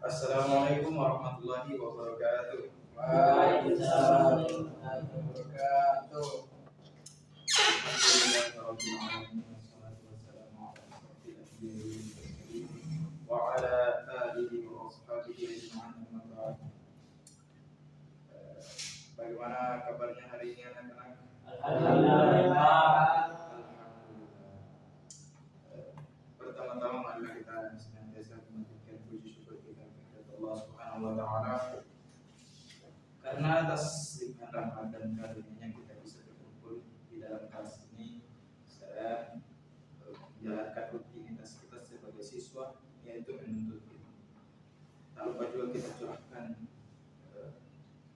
Assalamualaikum warahmatullahi wabarakatuh. Waalaikumsalam warahmatullahi wabarakatuh. Alhamdulillahirabbil alamin wassalatu wassalamu ala asyrofil anbiya'i wal mursalin wa ala alihi wa ashabihi ajma'in amma ba'd. Bagaimana kabarnya hari ini anak-anak? Alhamdulillah. Pertama-tama marilah kita senantiasa memanjatkan puji syukur kita kepada Allah Subhanahu wa taala karena atas limpahan rahmat dan karunia-Nya kita bisa berkumpul di dalam kelas ini dan menjalankan rutinitas kita sebagai siswa, yaitu menuntut ilmu. Tak lupa juga kita curahkan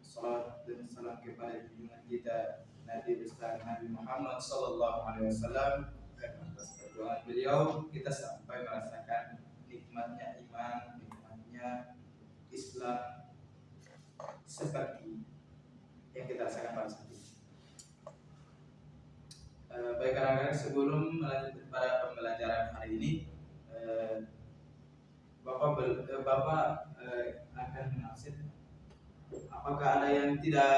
salat dan salam kepada junjungan kita Nabi besar Nabi Muhammad sallallahu alaihi wasallam. Atas perjuangan beliau kita sampai merasakan nikmatnya iman, nikmatnya Islam seperti yang kita rasakan pada saat ini. Baik anak-anak, sebelum melanjutkan pada pembelajaran hari ini, Bapak akan menafsir. Apakah ada yang tidak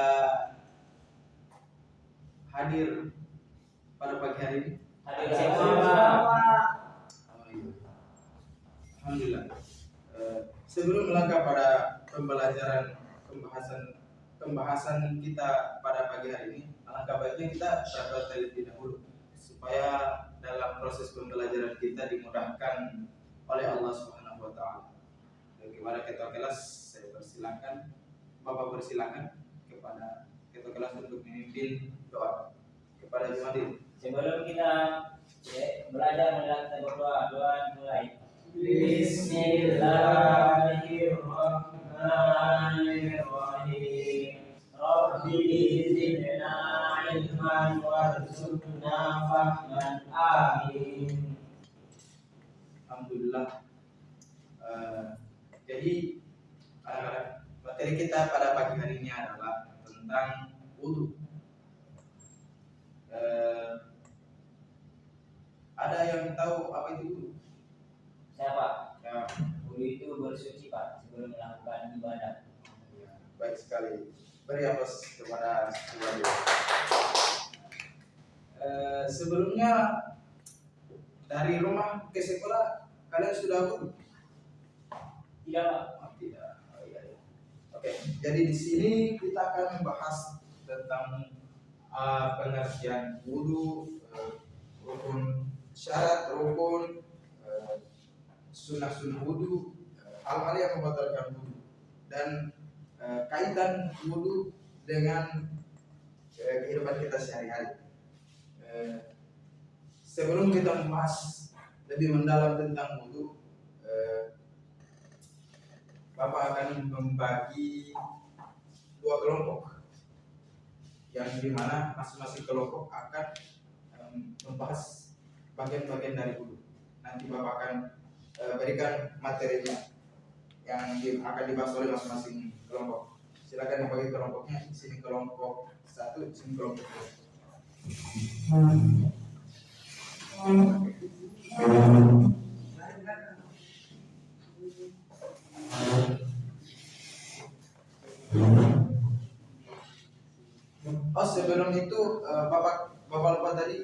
hadir pada pagi hari ini? Hadir semua. Oh, iya. Alhamdulillah. Sebelum melangkah pada pembahasan kita pada pagi hari ini, alangkah baiknya kita berdoa terlebih dahulu supaya dalam proses pembelajaran kita dimudahkan oleh Allah Subhanahu wa taala. Bagaimana ketua kelas, saya persilakan, Bapak persilakan kepada ketua kelas untuk memimpin doa kepada Jumadil. Sebelum kita belajar, kita berdoa. Doa dimulai. Bismillahirrahmanirrahim. Rabbi zidna ilman warzuqna fahman. Amin. Alhamdulillah. Jadi materi kita pada pagi hari ini adalah tentang wudu. Ada yang tahu apa itu wudu? Siapa? Ya. Wudu itu bersuci, Pak, sebelum melakukan ibadah. Ya, baik sekali. Beri aplaus kepada Jumadil. Sebelumnya dari rumah ke sekolah kalian sudah wudu? Tidak, Pak. Oh, tidak. Oh, iya. Oke, jadi di sini kita akan membahas tentang pengertian wudu, rukun syarat rukun, sunnah wudu, hal-hal yang membatalkan wudu dan kaitan wudu dengan kehidupan kita sehari-hari. Sebelum kita membahas lebih mendalam tentang wudu, Bapak akan membagi dua kelompok yang dimana masing-masing kelompok akan membahas bagian-bagian dari wudu. Nanti Bapak akan berikan materinya yang akan dibahas oleh masing-masing kelompok. Silakan yang bagi kelompoknya. Di sini kelompok 1, di sini kelompok 2. Oh, sebelum itu Bapak lupa tadi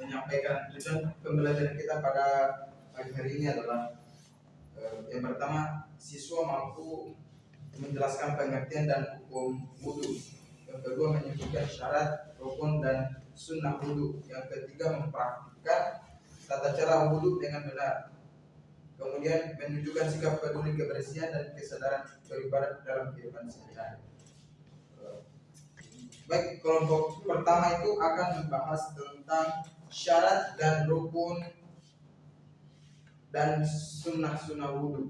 menyampaikan tujuan pembelajaran kita pada pagi hari ini adalah yang pertama, siswa mampu menjelaskan pengertian dan hukum wudu. Yang kedua, menyebutkan syarat, rukun dan sunnah wudu. Yang ketiga, mempraktikkan tata cara wudu dengan benar. Kemudian menunjukkan sikap peduli kebersihan dan kesadaran beribadah dalam kehidupan sehari-hari. Baik, kelompok pertama itu akan membahas tentang syarat dan rukun dan sunnah wudu.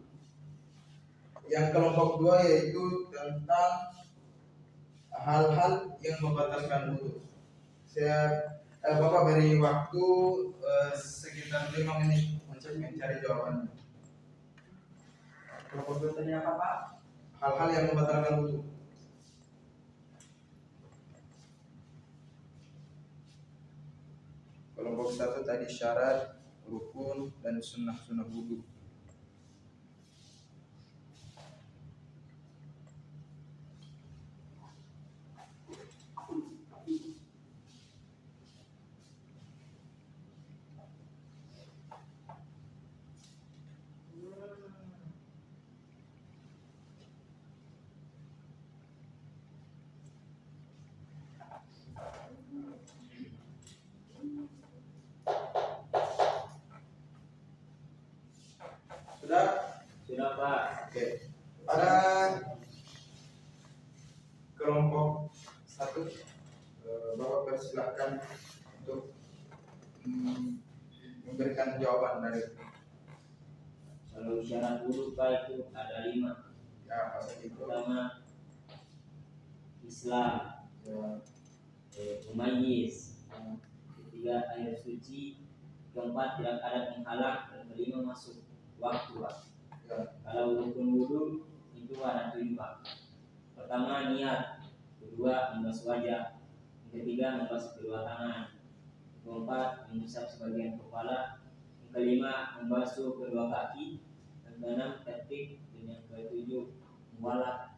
Yang kelompok 2 yaitu tentang hal-hal yang membatalkan wudu. Bapak beri waktu sekitar 5 menit untuk mencari jawabannya. Kelompok 2 tadi apa, Pak? Hal-hal yang membatalkan wudu. Kelompok 1 tadi syarat, rukun dan sunnah wudu. Pada kelompok 1, Bapak persilakan untuk memberikan jawaban dari Kalau syarat wudhu Pak itu ada 5. ya apa saja itu. Pertama, Islam, Ya, mumayyiz, ketiga air suci, keempat tidak ada penghalang, dan kelima masuk waktu Pak. ya, Kalau rukun wudhu itu ada 7 Pak. Pertama niat, kedua membasuh wajah, yang ketiga membasuh kedua tangan, keempat mengusap sebagian kepala, yang kelima membasuh kedua kaki, yang keenam tertib, dan yang ketujuh mualah.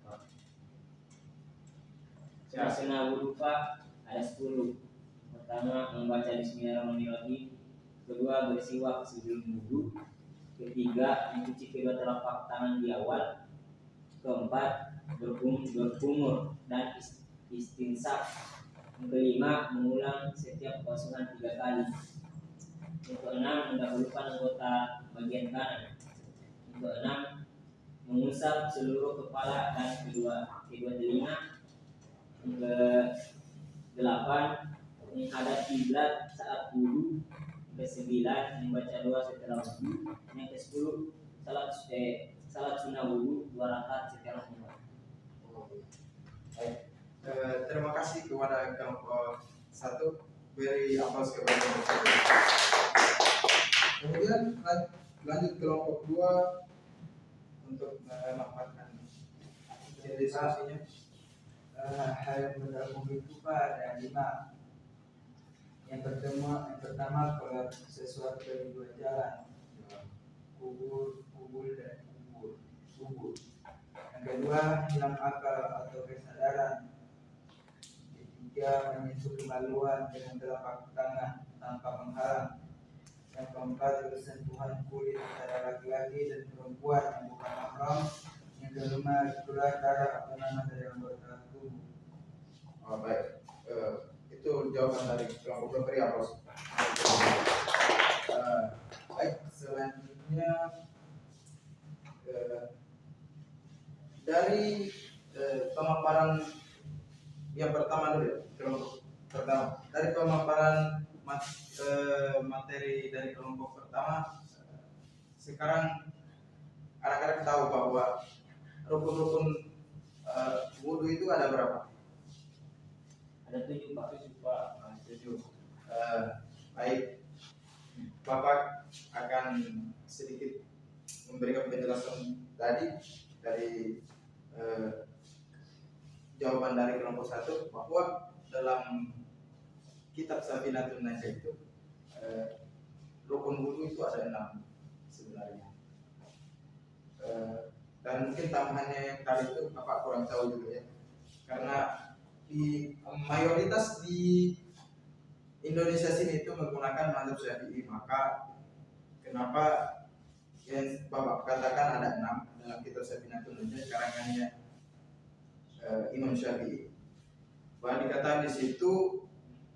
Suasana wudhu Pak ada 10. Pertama membaca Bismillahirrahmanirrahim, kedua bersiwak sebelum wudhu, ketiga mencuci kedua telapak tangan di awal, keempat berkumur dan istinsaf, yang kelima mengulang setiap basuhan 3 kali, yang keenam mendahulukan anggota bagian kanan, yang keenam mengusap seluruh kepala dan kedua telinga, yang ke-8 menghadap kiblat saat wudhu, yang ke-9 membaca doa setelah wudhu, yang ke-10 salat sunnah wudhu 2 rakaat setelah wudhu. baik. Terima kasih kepada kelompok 1, beri aplaus kepada kelompok 1. Kemudian lanjut kelompok 2 untuk memaparkan diskusinya. Hal yang bergabung itu Pak ada 5. Yang pertama kalau sesuatu dari 2 jalan, kubur dan kubur. Yang kedua hilang akal atau kesadaran. Ketiga menyentuh kemaluan dengan telapak tangan tanpa penghalang. Yang keempat bersentuhan kulit antara laki-laki dan perempuan yang bukan mahram. Yang kelima itulah darah atau nanah dari anggota tubuh. Baik, itu jawaban dari kelompok 2, beri aplaus. Baik, selanjutnya dari pemaparan yang pertama dulu ya, kelompok pertama. Dari pemaparan materi dari kelompok pertama, sekarang anak-anak tahu bahwa rukun-rukun wudhu itu ada berapa? Ada 7 Pak. 7. Baik, Bapak akan sedikit memberikan penjelasan tadi dari jawaban dari kelompok 1 bahwa dalam kitab Safinatun Najah itu rukun wudhu itu ada 6 sebenarnya. Dan mungkin tambahannya yang tadi itu Bapak kurang tahu juga ya, karena di mayoritas di Indonesia sini itu menggunakan mazhab Syafi'i, maka kenapa yang Bapak katakan ada 6 dalam kitab Safinatun Najah karangannya Imam Syafi'i. Bahwa dikatakan di situ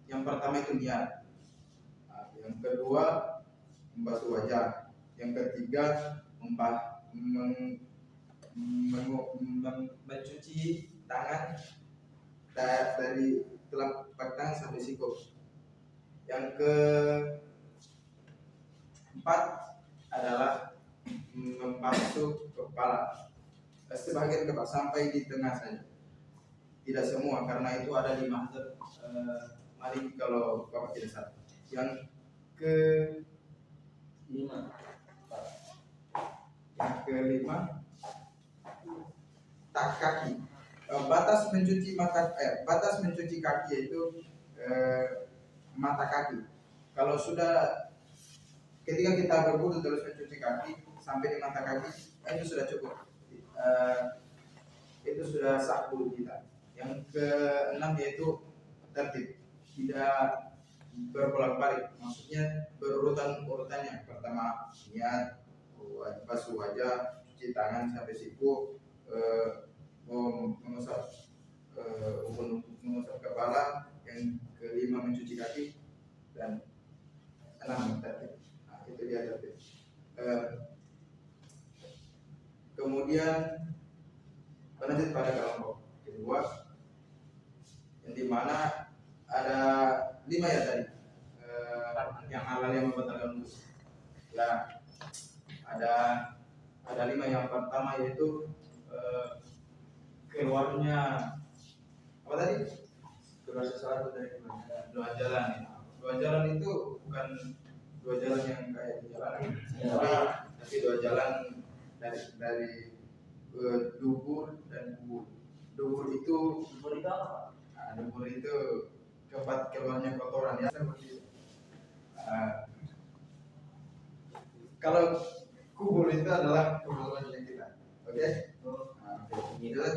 yang pertama itu niat, yang kedua membasuh wajah, yang ketiga mencuci tangan dari telapak tangan sampai siku. Yang keempat adalah membasuh kepala, sebagian kepala sampai di tengah saja, tidak semua, karena itu ada di mazhab Maliki kalau Bapak tidak salah. Yang kelima tak kaki. Batas mencuci kaki yaitu mata kaki. Kalau sudah ketika kita berwudu terus mencuci kaki sampai di mata kaki, itu sudah cukup. Itu sudah sah wudu kita. Yang keenam yaitu tertib, tidak berbolak-balik, maksudnya urutannya. Pertama niat, basuh wajah, cuci tangan sampai siku, mengusap kepala, yang kelima mencuci kaki, dan 6 tertib. Nah, itu dia tertib. Kemudian Lanjut pada kelompok kedua, yang dimana ada 5 ya tadi, yang halal yang membatalkan wudhu. Ya, ada 5. Yang pertama yaitu keluarnya apa tadi? Keluar sesuatu dari dua jalan. Ya. Dua jalan itu bukan dua jalan yang kayak di jalan, tapi dua jalan dari dubur dan kubur. Dubur itu apa? dubur itu tempat keluarnya kotoran ya. Kalau kubur itu adalah kemaluannya kita. Oke?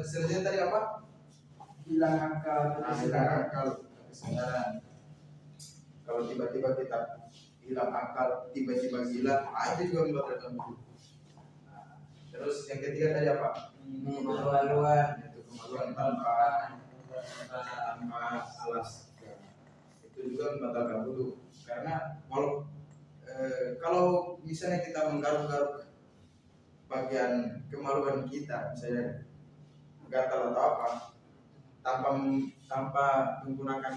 Selanjutnya tadi apa? Hilang akal, Hilang akal, kesadaran. Kalau tiba-tiba kita hilang akal, tiba-tiba gila, itu juga membatalkan wudhu. Terus yang ketiga tadi apa? kemaluan, Itu kemaluan tanpa alas. Itu juga membatalkan wudhu. Karena kalau misalnya kita menggaruk-garuk bagian kemaluan kita, misalnya gatal atau apa, tanpa menggunakan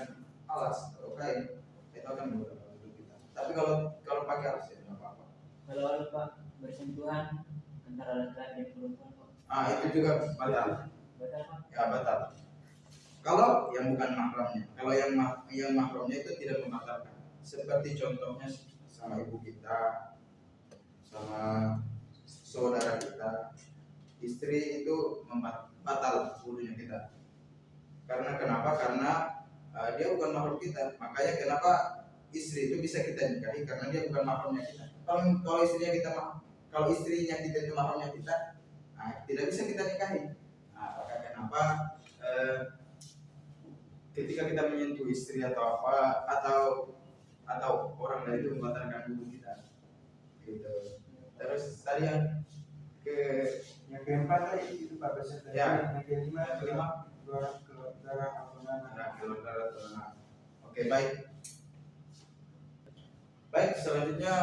alas atau kain, itu akan membatalkan wudhu kita. Tapi kalau pakai alas ya tidak apa-apa. Kalau lupa bersentuhan antara laki-laki dan perempuan kok. Itu juga batal. Betul Pak? Ya batal. Kalau yang bukan mahramnya, kalau yang mahramnya itu tidak membatalkan. Seperti contohnya sama ibu kita, sama saudara kita, istri itu batal wudhunya kita. Karena kenapa? Karena dia bukan mahram kita. Makanya kenapa istri itu bisa kita nikahi, karena dia bukan mahramnya kita. Kalau istrinya kita itu mahramnya kita, tidak bisa kita nikahi. Maka kenapa ketika kita menyentuh istri atau apa atau orang lain itu membatalkan wudhu kita. Gitu. Terus tadi yang keempat tadi itu Pak beserta. Ya. Yang kelima Kelima keluar darah atau nanah. Oke, baik. Selanjutnya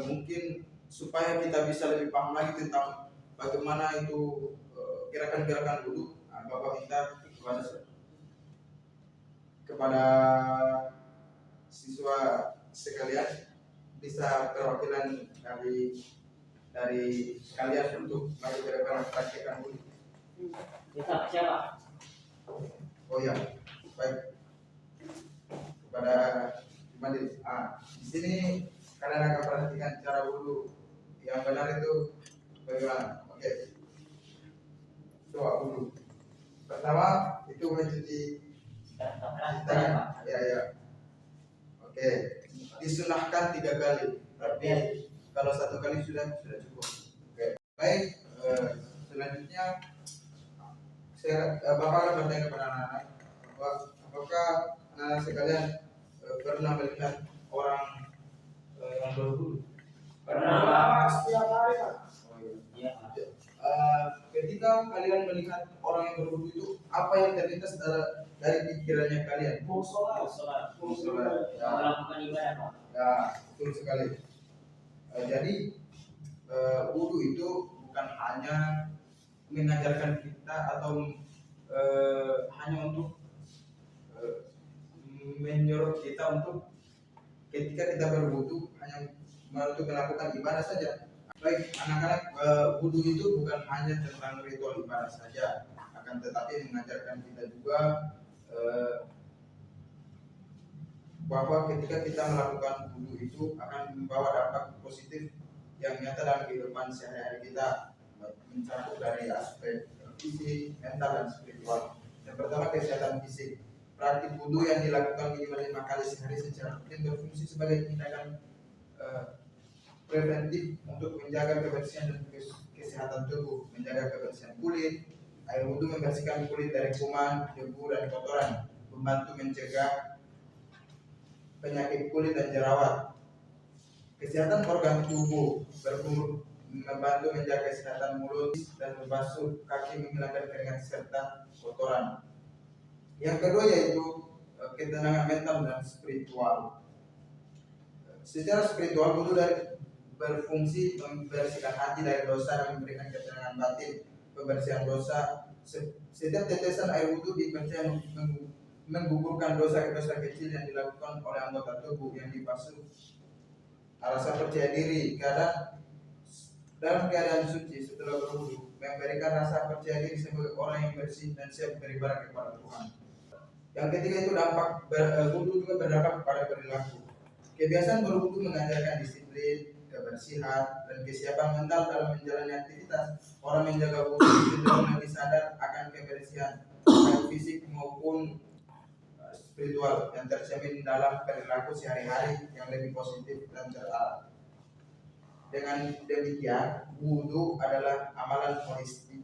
mungkin supaya kita bisa lebih paham lagi tentang bagaimana itu gerakan-gerakan wudhu, Bapak minta kepada siswa sekalian bisa perwakilan dari kalian untuk melakukan praktekan wudhu. Kita siapa? Oh ya, baik. Kepada Madin. Di sini kalian akan perhatikan cara wudhu yang benar itu bagaimana. Oke. Coba wudhu. Pertama itu mencuci tangan. Ya. Oke. Disunahkan 3 kali. Tapi kalau 1 kali sudah cukup. Oke. Baik. Selanjutnya Bapak akan bertanya kepada anak-anak, apakah anak sekalian pernah melihat orang yang berwudu? Pernah. Setiap hari Pak. Oh, iya. Iya. Ketika kalian melihat orang yang berwudu itu, apa yang terlintas dari pikirannya kalian? Mau sholat. Sholat. Ya. Melakukan ibadah Pak. Ya, betul sekali. Jadi wudu itu bukan hanya mengajarkan kita atau hanya untuk menyuruh kita untuk ketika kita berwudu hanya untuk melakukan ibadah saja. Baik, anak-anak, wudu itu bukan hanya tentang ritual ibadah saja, akan tetapi mengajarkan kita juga bahwa ketika kita melakukan wudu itu akan membawa dampak positif yang nyata dalam kehidupan sehari-hari kita, mencakup dari aspek fisik, mental, dan spiritual. Yang pertama, kesehatan fisik. Praktik wudu yang dilakukan minimal 5 kali sehari secara rutin berfungsi sebagai tindakan preventif untuk menjaga kebersihan dan kesehatan tubuh, menjaga kebersihan kulit. Air wudu membersihkan kulit dari kuman, debu, dan kotoran, membantu mencegah penyakit kulit dan jerawat. Kesehatan organ tubuh membantu menjaga kesehatan mulut dan membasuh kaki, menghilangkan keringat serta kotoran. Yang kedua yaitu ketenangan mental dan spiritual. Secara spiritual, wudu berfungsi membersihkan hati dari dosa dan memberikan ketenangan batin. Pembersihan dosa Setiap tetesan air wudhu dipercaya menggugurkan dosa-dosa kecil yang dilakukan oleh anggota tubuh yang dibasuh. Rasa percaya diri dalam keadaan suci setelah berwudu memberikan rasa percaya diri sebagai orang yang bersih dan siap beribadah kepada Tuhan. Yang ketiga itu dampak wudu juga berdampak pada perilaku. Kebiasaan berwudu mengajarkan disiplin, kebersihan, dan kesiapan mental dalam menjalani aktivitas. Orang menjaga wudu cenderung lebih sadar akan kebersihan baik fisik maupun spiritual yang tercermin dalam perilaku sehari-hari yang lebih positif dan terarah. Dengan demikian, wudu adalah amalan holistik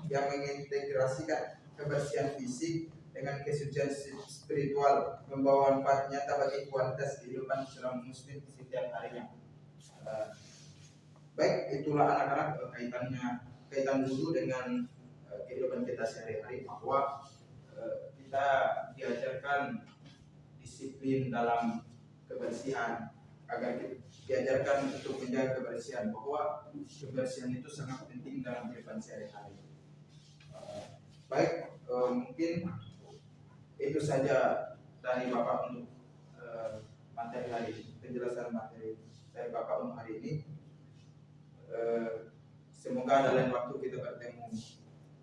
yang mengintegrasikan kebersihan fisik dengan kesucian spiritual, membawa manfaat nyata bagi kualitas kehidupan seorang muslim setiap harinya. Baik, itulah anak-anak kaitan wudu dengan kehidupan kita sehari-hari, bahwa kita diajarkan disiplin dalam kebersihan, agar diajarkan untuk menjaga kebersihan, bahwa kebersihan itu sangat penting dalam kehidupan sehari-hari. Baik, mungkin itu saja dari Bapak untuk materi hari ini, penjelasan materi dari Bapak untuk hari ini. Semoga ada lain waktu kita bertemu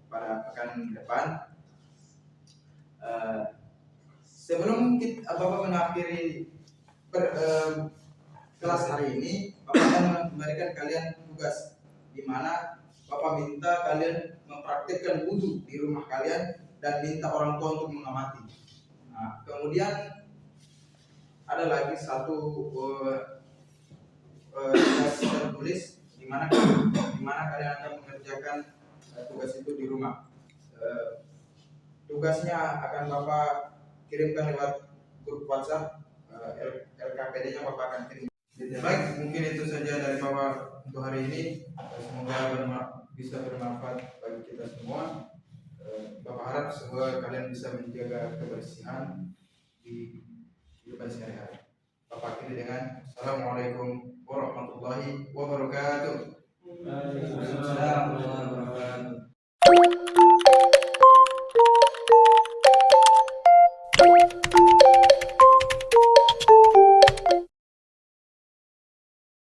pada pekan depan. Sebelum Bapak mengakhiri kelas hari ini, Bapak akan memberikan kalian tugas, di mana Bapak minta kalian mempraktikkan wudu di rumah kalian dan minta orang tua untuk mengamati. Nah, kemudian ada lagi satu tugas tertulis di mana kalian akan mengerjakan tugas itu di rumah. Tugasnya akan Bapak kirimkan lewat grup WhatsApp, LKPD-nya Bapak akan kirim. Baik, mungkin itu saja dari Bapak untuk hari ini. Semoga bisa bermanfaat bagi kita semua. Bapak harap semoga kalian bisa menjaga kebersihan di kehidupan sehari-hari. Bapak akhiri dengan Assalamualaikum warahmatullahi wabarakatuh. Waalaikumsalam warahmatullahi wabarakatuh.